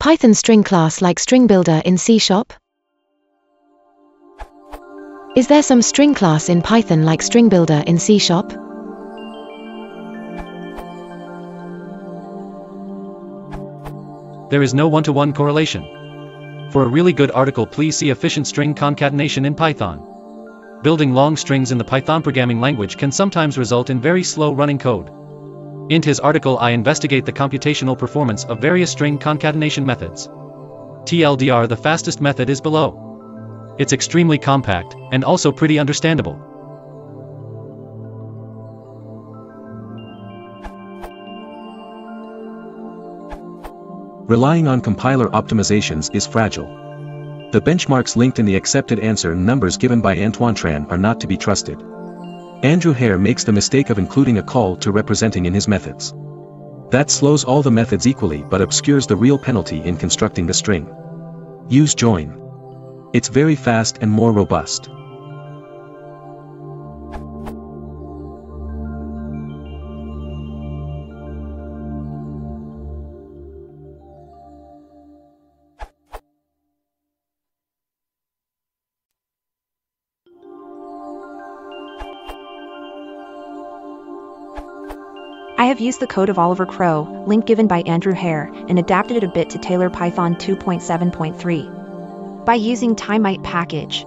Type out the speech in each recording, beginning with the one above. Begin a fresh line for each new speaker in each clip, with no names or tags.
Python string class like StringBuilder in C#? Is there some string class in Python like StringBuilder in C#?
There is no one-to-one correlation. For a really good article, please see efficient string concatenation in Python. Building long strings in the Python programming language can sometimes result in very slow running code. In his article, I investigate the computational performance of various string concatenation methods. TLDR, the fastest method, is below. It's extremely compact, and also pretty understandable.
Relying on compiler optimizations is fragile. The benchmarks linked in the accepted answer numbers given by Antoine Tran are not to be trusted. Andrew Hare makes the mistake of including a call to representing in his methods. That slows all the methods equally but obscures the real penalty in constructing the string. Use join. It's very fast and more robust.
I have used the code of Oliver Crow, link given by Andrew Hare, and adapted it a bit to tailor Python 2.7.3. By using Timite package.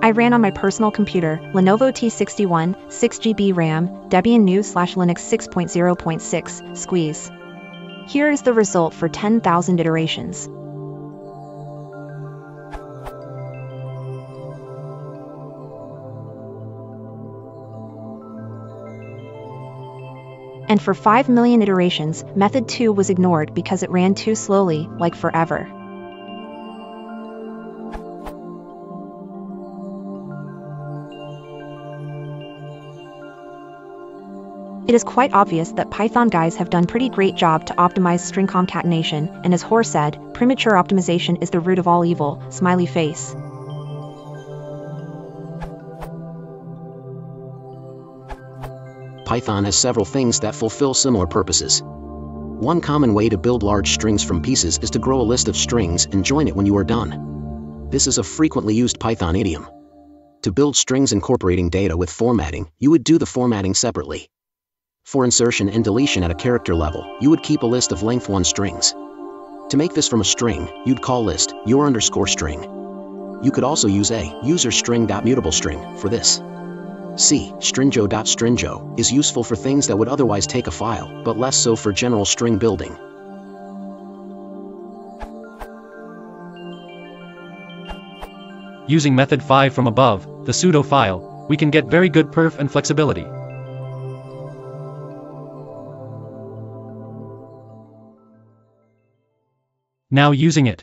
I ran on my personal computer, Lenovo T61, 6GB RAM, Debian GNU/Linux 6.0.6, squeeze. Here is the result for 10,000 iterations. And for 5 million iterations, method 2 was ignored because it ran too slowly, like forever. It is quite obvious that Python guys have done pretty great job to optimize string concatenation, and as Hore said, premature optimization is the root of all evil, smiley face.
Python has several things that fulfill similar purposes. One common way to build large strings from pieces is to grow a list of strings and join it when you are done. This is a frequently used Python idiom. To build strings incorporating data with formatting, you would do the formatting separately. For insertion and deletion at a character level, you would keep a list of length 1 strings. To make this from a string, you'd call list your_string. You could also use a user_string.mutable_string for this. C. stringo.stringo is useful for things that would otherwise take a file, but less so for general string building.
Using method 5 from above, the pseudo file, we can get very good perf and flexibility. Now using it.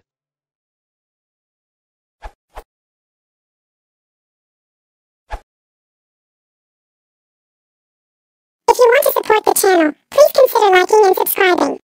If you want to support the channel, please consider liking and subscribing.